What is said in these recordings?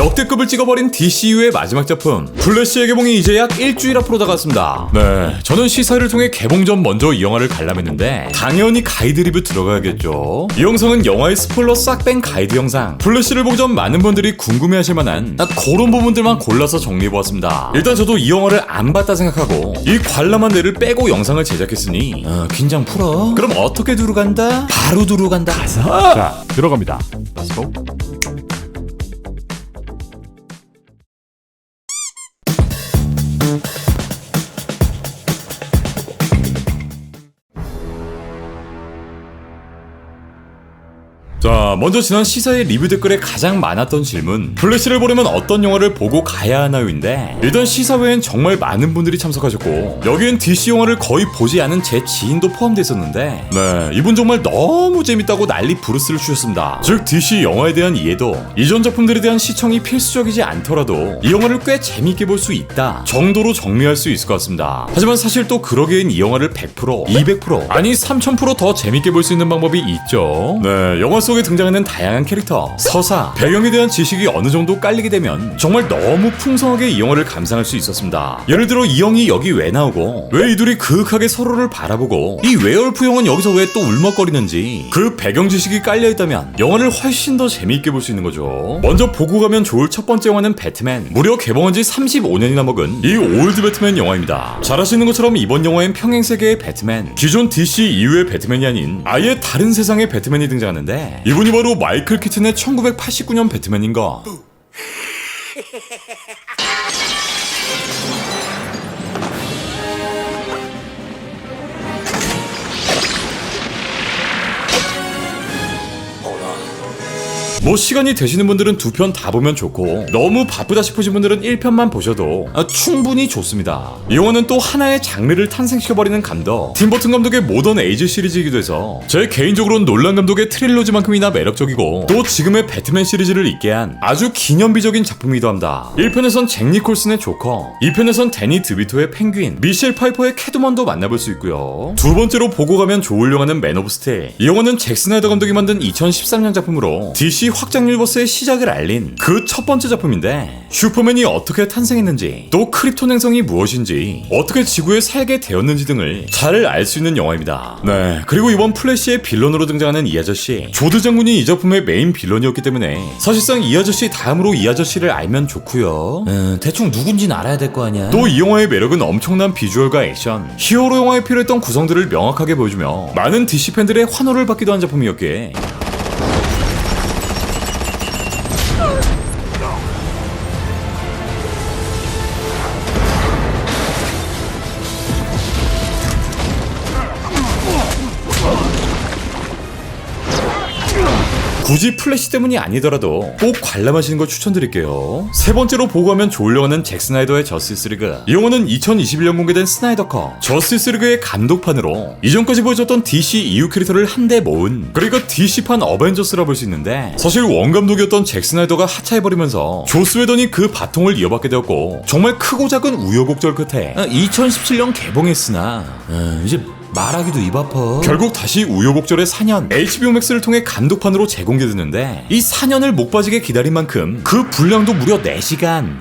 역대급을 찍어버린 DCU의 마지막 작품 플래시의 개봉이 이제 약 일주일 앞으로 다가왔습니다. 네, 저는 시사회를 통해 개봉 전 먼저 이 영화를 관람했는데 당연히 가이드 리뷰 들어가야겠죠. 이 영상은 영화의 스포일러 싹 뺀 가이드 영상. 플래시를 보기 전 많은 분들이 궁금해하실 만한 그런 부분들만 골라서 정리해보았습니다. 일단 저도 이 영화를 안 봤다 생각하고 이 관람한 내를 빼고 영상을 제작했으니 긴장 풀어. 그럼 어떻게 두루 간다? 바로 두루 간다. 가서 자, 들어갑니다. Let's go. 자, 먼저 지난 시사회 리뷰 댓글에 가장 많았던 질문, 플래시를 보려면 어떤 영화를 보고 가야 하나요인데, 일단 시사회엔 정말 많은 분들이 참석하셨고 여기엔 DC 영화를 거의 보지 않은 제 지인도 포함되어 있었는데, 네, 이분 정말 너무 재밌다고 난리 부르스를 주셨습니다. 즉 DC 영화에 대한 이해도 이전 작품들에 대한 시청이 필수적이지 않더라도 이 영화를 꽤 재밌게 볼 수 있다 정도로 정리할 수 있을 것 같습니다. 하지만 사실 또 그러기엔 이 영화를 100%, 200%, 아니 3000% 더 재밌게 볼 수 있는 방법이 있죠. 네, 영화 속에 등장하는 다양한 캐릭터, 서사, 배경에 대한 지식이 어느 정도 깔리게 되면 정말 너무 풍성하게 이 영화를 감상할 수 있었습니다. 예를 들어 이 형이 여기 왜 나오고 왜 이들이 그윽하게 서로를 바라보고 이 웨어울프 형은 여기서 왜 또 울먹거리는지 그 배경 지식이 깔려있다면 영화를 훨씬 더 재미있게 볼 수 있는 거죠. 먼저 보고 가면 좋을 첫 번째 영화는 배트맨. 무려 개봉한 지 35년이나 먹은 이 올드 배트맨 영화입니다. 잘 아시는 것처럼 이번 영화엔 평행세계의 배트맨, 기존 DC 이후의 배트맨이 아닌 아예 다른 세상의 배트맨이 등장하는데 이분이 바로 마이클 키튼의 1989년 배트맨인가. 뭐 시간이 되시는 분들은 두 편 다 보면 좋고 너무 바쁘다 싶으신 분들은 1편만 보셔도 충분히 좋습니다. 이 영화는 또 하나의 장르를 탄생시켜버리는 감독 팀버튼 감독의 모던 에이지 시리즈이기도 해서 제 개인적으로는 놀란 감독의 트릴로지만큼이나 매력적이고 또 지금의 배트맨 시리즈를 잇게 한 아주 기념비적인 작품이기도 합니다. 1편에선 잭 니콜슨의 조커, 2편에선 데니 드비토의 펭귄, 미셸 파이퍼의 캐트먼도 만나볼 수 있고요. 두 번째로 보고 가면 좋을 영화는 맨 오브 스틸. 이 영화는 잭 스나이더 감독이 만든 2013년 작품으로 DC 확장 유니버스의 시작을 알린 그 첫 번째 작품인데, 슈퍼맨이 어떻게 탄생했는지, 또 크립톤 행성이 무엇인지, 어떻게 지구에 살게 되었는지 등을 잘 알 수 있는 영화입니다. 네, 그리고 이번 플래시의 빌런으로 등장하는 이 아저씨, 조드 장군이 이 작품의 메인 빌런이었기 때문에 사실상 이 아저씨 다음으로 이 아저씨를 알면 좋고요. 대충 누군지는 알아야 될 거 아니야. 또 이 영화의 매력은 엄청난 비주얼과 액션, 히어로 영화에 필요했던 구성들을 명확하게 보여주며 많은 DC 팬들의 환호를 받기도 한 작품이었기에 굳이 플래시 때문이 아니더라도 꼭 관람하시는 걸 추천드릴게요. 세 번째로 보고 가면 좋을 영화는 잭 스나이더의 저스티스 리그. 이 영화는 2021년 공개된 스나이더 컷 저스티스 리그의 감독판으로 이전까지 보여줬던 DC EU 캐릭터를 한데 모은, 그러니까 DC판 어벤져스라 볼 수 있는데, 사실 원감독이었던 잭 스나이더가 하차해버리면서 조스 웨던이 그 바통을 이어받게 되었고 정말 크고 작은 우여곡절 끝에 2017년 개봉했으나 이제 말하기도 입 아파. 결국 다시 우여곡절의 4년 HBO Max를 통해 감독판으로 재공개됐는데 이 4년을 목 빠지게 기다린 만큼 그 분량도 무려 4시간.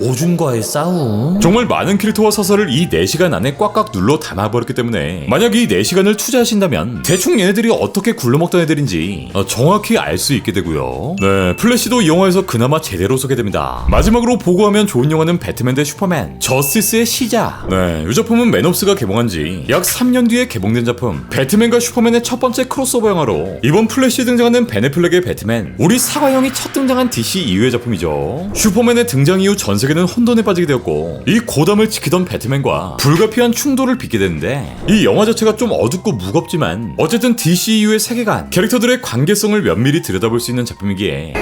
오준과의 싸움. 정말 많은 캐릭터와 서사를 이 4시간 안에 꽉꽉 눌러 담아버렸기 때문에 만약 이 4시간을 투자하신다면 대충 얘네들이 어떻게 굴러먹던 애들인지 정확히 알 수 있게 되고요. 네, 플래시도 이 영화에서 그나마 제대로 소개됩니다. 마지막으로 보고 하면 좋은 영화는 배트맨 대 슈퍼맨 저스티스의 시작. 네, 이 작품은 맨옵스가 개봉한 지 약 3년 뒤에 개봉된 작품, 배트맨과 슈퍼맨의 첫 번째 크로스오버 영화로 이번 플래시에 등장하는 벤 애플렉의 배트맨, 우리 사과형이 첫 등장한 DC 이후의 작품이죠. 슈퍼맨의 등장 이후 전 세계는 혼돈에 빠지게 되었고 이 고담을 지키던 배트맨과 불가피한 충돌을 빚게 되는데, 이 영화 자체가 좀 어둡고 무겁지만 어쨌든 DCU의 세계관, 캐릭터들의 관계성을 면밀히 들여다볼 수 있는 작품이기에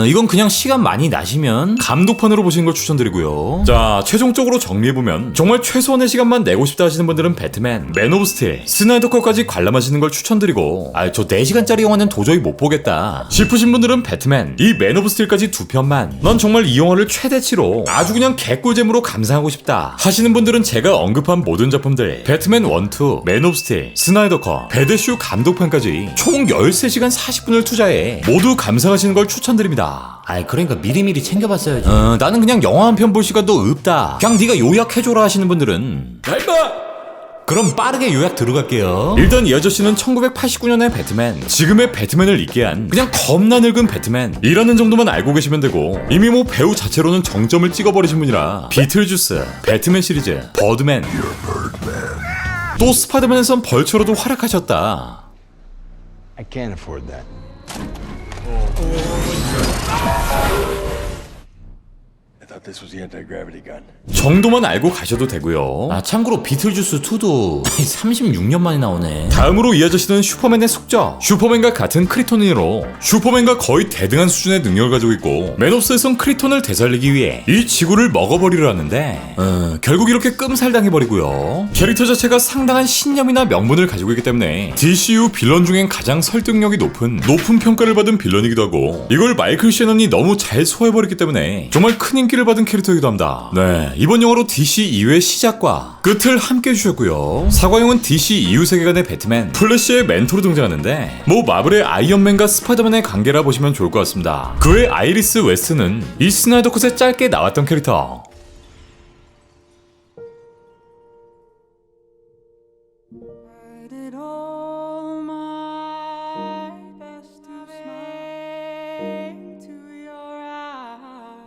이건 그냥 시간 많이 나시면 감독판으로 보시는 걸 추천드리고요. 자, 최종적으로 정리해보면 정말 최소한의 시간만 내고 싶다 하시는 분들은 배트맨, 맨 오브 스틸, 스나이더 컷까지 관람하시는 걸 추천드리고, 저 4시간짜리 영화는 도저히 못 보겠다 싶으신 분들은 배트맨, 이 맨 오브 스틸까지 2편만 난 정말 이 영화를 최대치로 아주 그냥 개꿀잼으로 감상하고 싶다 하시는 분들은 제가 언급한 모든 작품들 배트맨 1, 2, 맨 오브 스틸, 스나이더 컷, 배드슈 감독판까지 총 13시간 40분을 투자해 모두 감상하시는 걸 추천드립니다. 그러니까 미리미리 챙겨봤어야지. 나는 그냥 영화 한 편 볼 시간도 없다, 그냥 네가 요약해줘라 하시는 분들은 그럼 빠르게 요약 들어갈게요. 일단 이 아저씨는 1989년의 배트맨, 지금의 배트맨을 있게 한 그냥 겁나 늙은 배트맨이라는 정도만 알고 계시면 되고, 이미 뭐 배우 자체로는 정점을 찍어버리신 분이라 비틀주스, 배트맨 시리즈, 버드맨, 또 스파이더맨에선 벌처로도 활약하셨다. I can't afford that. I thought this was the anti-gravity gun. 정도만 알고 가셔도 되고요. 참고로 비틀주스 2도 36년 만에 나오네. 다음으로 이 아저씨는 슈퍼맨의 숙적, 슈퍼맨과 같은 크리톤인으로 슈퍼맨과 거의 대등한 수준의 능력을 가지고 있고, 맨옵스에선 크리톤을 되살리기 위해 이 지구를 먹어버리려 하는데 결국 이렇게 끔살당해버리고요. 캐릭터 자체가 상당한 신념이나 명분을 가지고 있기 때문에 DCU 빌런 중엔 가장 설득력이 높은 평가를 받은 빌런이기도 하고, 이걸 마이클 셰넌이 너무 잘 소화해버렸기 때문에 정말 큰 인기를 받은 캐릭터이기도 합니다. 네, 이번 영화로 DC 이후의 시작과 끝을 함께 해주셨고요. 사과용은 DC 이후 세계관의 배트맨, 플래시의 멘토로 등장하는데 뭐 마블의 아이언맨과 스파이더맨의 관계라 보시면 좋을 것 같습니다. 그의 아이리스 웨스트는 이 스나이더 컷에 짧게 나왔던 캐릭터.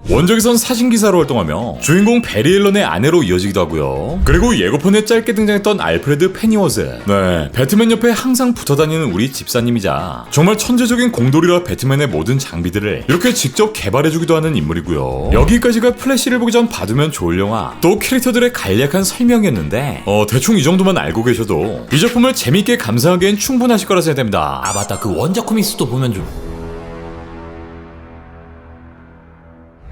원작에선 사신기사로 활동하며 주인공 베리 앨런의 아내로 이어지기도 하고요. 그리고 예고편에 짧게 등장했던 알프레드 페니워즈, 네, 배트맨 옆에 항상 붙어다니는 우리 집사님이자 정말 천재적인 공돌이라 배트맨의 모든 장비들을 이렇게 직접 개발해주기도 하는 인물이고요. 여기까지가 플래시를 보기 전 봐두면 좋을 영화, 또 캐릭터들의 간략한 설명이었는데 대충 이 정도만 알고 계셔도 이 작품을 재밌게 감상하기엔 충분하실 거라 생각됩니다. 맞다, 그 원작 코믹스도 보면 좀.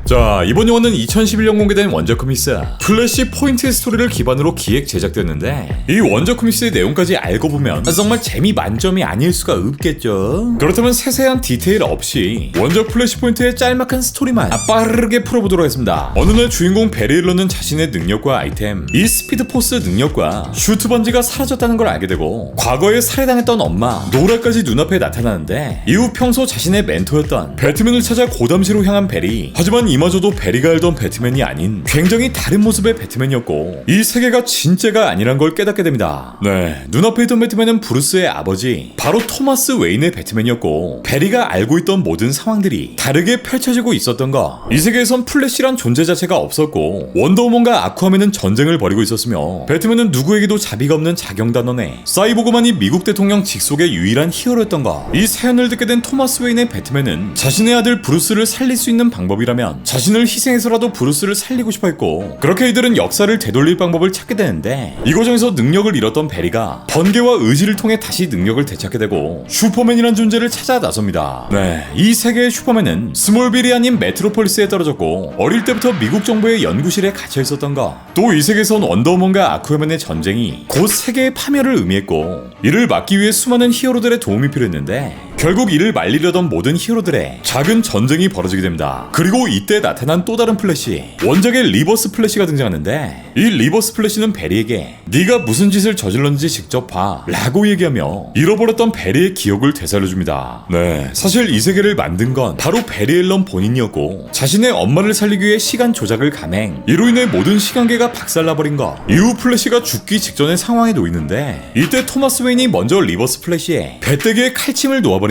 자, 이번 영화는 2011년 공개된 원작 코믹스 플래시 포인트의 스토리를 기반으로 기획 제작됐는데, 이 원작 코믹스의 내용까지 알고 보면 정말 재미 만점이 아닐 수가 없겠죠. 그렇다면 세세한 디테일 없이 원작 플래시 포인트의 짤막한 스토리만 빠르게 풀어보도록 하겠습니다. 어느 날 주인공 베리 앨런은 자신의 능력과 아이템, 이 스피드 포스 능력과 슈트 번지가 사라졌다는 걸 알게 되고, 과거에 살해당했던 엄마 노라까지 눈앞에 나타나는데, 이후 평소 자신의 멘토였던 배트맨을 찾아 고담시로 향한 베리, 하지만 이마저도 베리가 알던 배트맨이 아닌 굉장히 다른 모습의 배트맨이었고, 이 세계가 진짜가 아니란 걸 깨닫게 됩니다. 네, 눈앞에 있던 배트맨은 브루스의 아버지, 바로 토마스 웨인의 배트맨이었고, 베리가 알고 있던 모든 상황들이 다르게 펼쳐지고 있었던 거. 이 세계에선 플래시란 존재 자체가 없었고, 원더우먼과 아쿠아맨은 전쟁을 벌이고 있었으며, 배트맨은 누구에게도 자비가 없는 자경단원의 사이보그만이 미국 대통령 직속의 유일한 히어로였던 거. 이 사연을 듣게 된 토마스 웨인의 배트맨은 자신의 아들 브루스를 살릴 수 있는 방법이라면 자신을 희생해서라도 브루스를 살리고 싶어 했고, 그렇게 이들은 역사를 되돌릴 방법을 찾게 되는데, 이 과정에서 능력을 잃었던 베리가 번개와 의지를 통해 다시 능력을 되찾게 되고 슈퍼맨이란 존재를 찾아 나섭니다. 네, 이 세계의 슈퍼맨은 스몰빌이 아닌 메트로폴리스에 떨어졌고, 어릴 때부터 미국 정부의 연구실에 갇혀 있었던 것. 또 이 세계에선 원더우먼과 아쿠아맨의 전쟁이 곧 세계의 파멸을 의미했고, 이를 막기 위해 수많은 히어로들의 도움이 필요했는데, 결국 이를 말리려던 모든 히어로들의 작은 전쟁이 벌어지게 됩니다. 그리고 이때 나타난 또 다른 플래시, 원작의 리버스 플래시가 등장하는데, 이 리버스 플래시는 베리에게 네가 무슨 짓을 저질렀는지 직접 봐 라고 얘기하며 잃어버렸던 베리의 기억을 되살려줍니다. 네, 사실 이 세계를 만든 건 바로 베리 앨런 본인이었고, 자신의 엄마를 살리기 위해 시간 조작을 감행, 이로 인해 모든 시간계가 박살나버린 것. 이후 플래시가 죽기 직전의 상황에 놓이는데, 이때 토마스 웨인이 먼저 리버스 플래시에 배때기에 칼침을 놓아버립니다.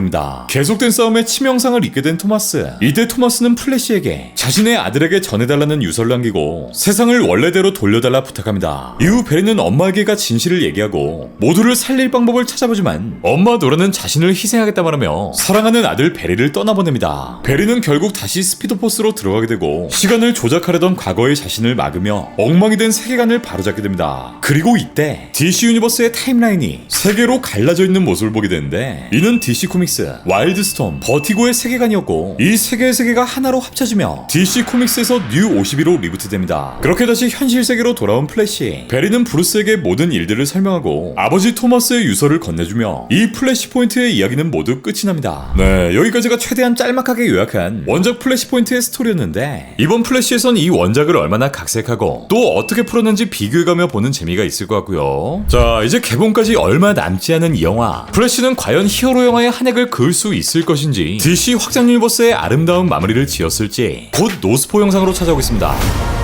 계속된 싸움에 치명상을 입게 된 토마스, 이때 토마스는 플래시에게 자신의 아들에게 전해달라는 유서를 남기고 세상을 원래대로 돌려달라 부탁합니다. 이후 베리는 엄마에게가 진실을 얘기하고 모두를 살릴 방법을 찾아보지만 엄마 노라는 자신을 희생하겠다 말하며 사랑하는 아들 베리를 떠나보냅니다. 베리는 결국 다시 스피드포스로 들어가게 되고 시간을 조작하려던 과거의 자신을 막으며 엉망이 된 세계관을 바로잡게 됩니다. 그리고 이때 DC 유니버스의 타임라인이 세 개로 갈라져 있는 모습을 보게 되는데 이는 DC 코믹스, 와일드스톰, 버티고의 세계관이었고 이 세 개의 세계가 하나로 합쳐지며 DC 코믹스에서 뉴 52로 리부트됩니다. 그렇게 다시 현실 세계로 돌아온 플래시. 베리는 브루스에게 모든 일들을 설명하고 아버지 토마스의 유서를 건네주며 이 플래시 포인트의 이야기는 모두 끝이 납니다. 네, 여기까지가 최대한 짤막하게 요약한 원작 플래시 포인트의 스토리였는데 이번 플래시에선 이 원작을 얼마나 각색하고 또 어떻게 풀었는지 비교해가며 보는 재미가 있을 것 같고요. 자, 이제 개봉까지 얼마 남지 않은 이 영화. 플래시는 과연 히어로 영화의 한 획을 그을 수 있을 것인지 DC 확장 유니버스의 아름다운 마무리를 지었을지 곧 노스포 영상으로 찾아오겠습니다.